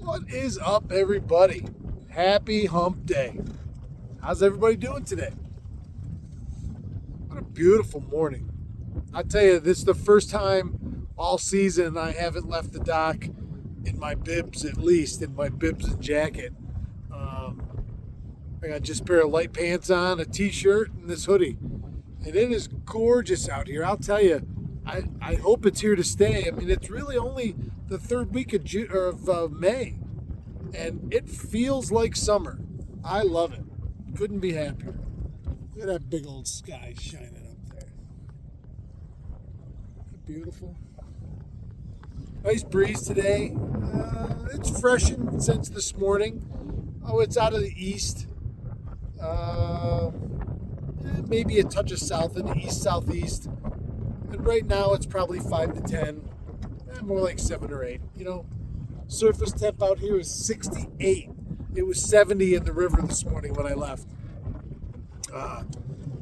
What is up, everybody? Happy hump day. How's everybody doing today? What a beautiful morning. I tell you, this is the first time all season I haven't left the dock in my bibs, at least, in my bibs and jacket. I got just a pair of light pants on, a t-shirt, and this hoodie. And it is gorgeous out here. I'll tell you, I hope it's here to stay. I mean, it's really only the third week of May, and it feels like summer. I love it. Couldn't be happier. Look at that big old sky shining up there. Isn't it beautiful? Nice breeze today. It's freshened since this morning. Oh, it's out of the east. Maybe a touch of south in the east-southeast. And right now it's probably 5 to 10. More like 7 or 8. You know, surface temp out here is 68. It was 70 in the river this morning when I left.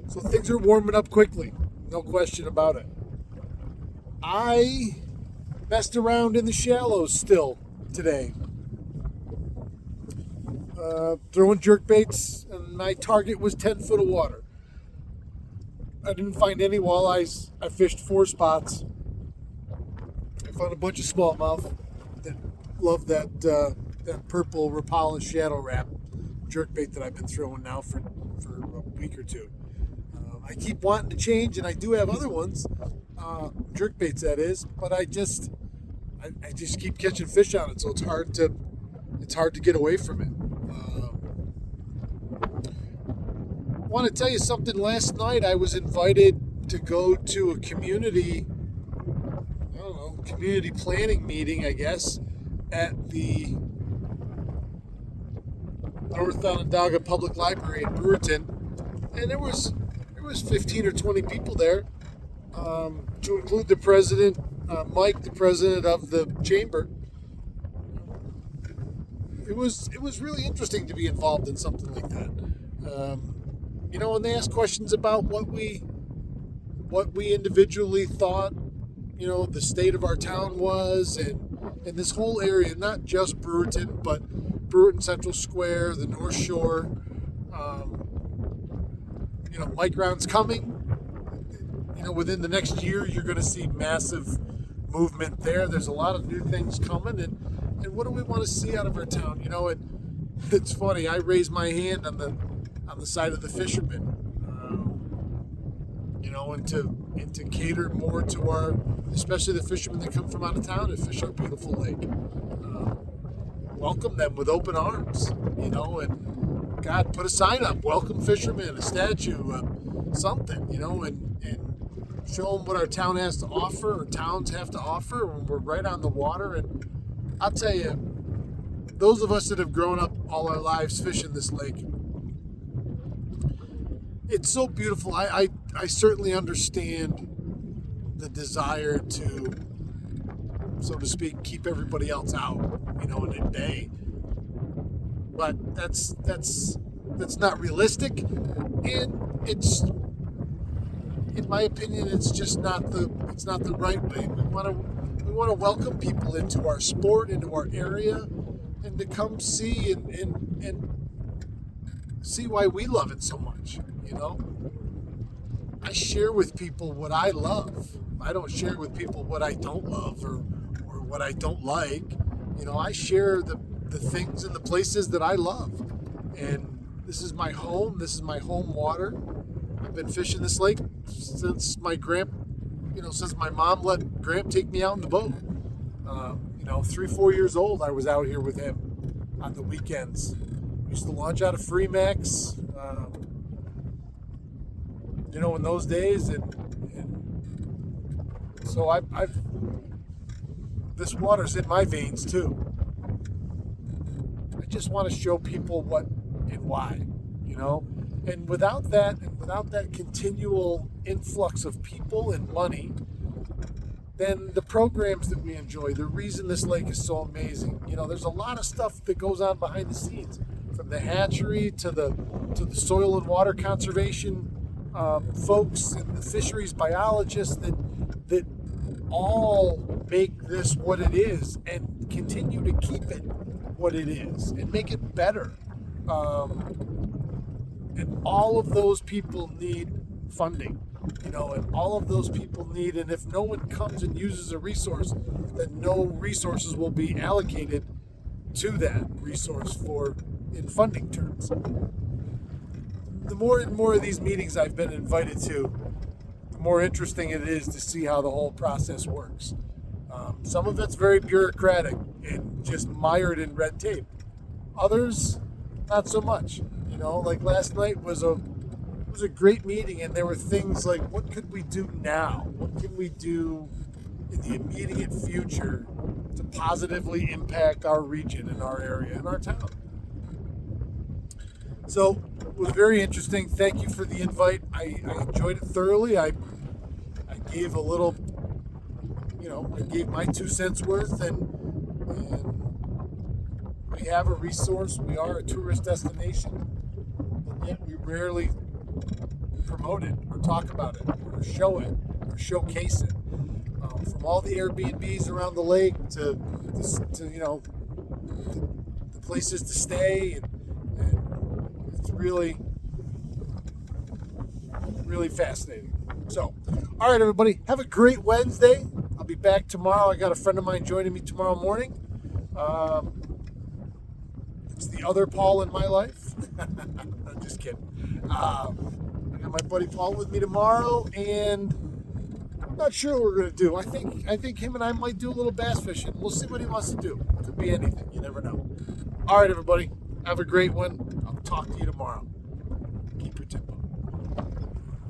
So things are warming up quickly. No question about it. I messed around in the shallows still today. Throwing jerk baits, and my target was 10 foot of water. I didn't find any walleyes. I fished 4 spots. I found a bunch of smallmouth that love that purple Rapala shadow wrap jerk bait that I've been throwing now for a week or two. I keep wanting to change, and I do have other ones, jerk baits that is, but I just keep catching fish on it, so it's hard to get away from it. I want to tell you something. Last night I was invited to go to a community planning meeting, I guess, at the North Onondaga Public Library in Brewerton, and there was 15 or 20 people there, to include the president, Mike, the president of the chamber. It was really interesting to be involved in something like that. And they asked questions about what we individually thought, the state of our town was, and this whole area, not just Brewerton, but Brewerton Central Square, the North Shore. Mike Round's coming. Within the next year, you're going to see massive movement there. There's a lot of new things coming, and what do we want to see out of our town? It's funny. I raised my hand on the side of the fishermen, and to cater more to especially the fishermen that come from out of town and fish our beautiful lake. Welcome them with open arms, and God, put a sign up, welcome fishermen, a statue, something, and show them what our town has to offer, or towns have to offer when we're right on the water. And I'll tell you, those of us that have grown up all our lives fishing this lake, it's so beautiful. I certainly understand the desire to, so to speak, keep everybody else out, and at bay. But that's not realistic, and it's, in my opinion, it's just not the right way. We want to welcome people into our sport, into our area, and to come see and see why we love it so much. I share with people what I love. I don't share with people what I don't love or what I don't like. I share the things and the places that I love. And this is my home. This is my home water. I've been fishing this lake since since my mom let Gramp take me out in the boat. 3-4 years old, I was out here with him on the weekends. We used to launch out of Freemax, in those days, and so I've this water's in my veins too. I just want to show people what and why, and without that continual influx of people and money, then the programs that we enjoy, the reason this lake is so amazing, there's a lot of stuff that goes on behind the scenes, from the hatchery to the soil and water conservation folks and the fisheries biologists that all make this what it is and continue to keep it what it is and make it better. And all of those people need funding, and all of those people need, and if no one comes and uses a resource, then no resources will be allocated to that resource in funding terms. The more and more of these meetings I've been invited to, the more interesting it is to see how the whole process works. Some of it's very bureaucratic and just mired in red tape. Others, not so much. Like last night was a great meeting, and there were things like, what could we do now? What can we do in the immediate future to positively impact our region and our area and our town? So it was very interesting. Thank you for the invite. I enjoyed it thoroughly. I gave a little, I gave my 2 cents worth, and we have a resource. We are a tourist destination, and yet we rarely promote it or talk about it or show it or showcase it. From all the Airbnbs around the lake to the places to stay, and it's really, really fascinating. So, all right, everybody, have a great Wednesday. I'll be back tomorrow. I got a friend of mine joining me tomorrow morning. It's the other Paul in my life. I'm just kidding. I got my buddy Paul with me tomorrow, and I'm not sure what we're going to do. I think him and I might do a little bass fishing. We'll see what he wants to do. Could be anything. You never know. All right, everybody. Have a great one. I'll talk to you tomorrow. Keep your tempo.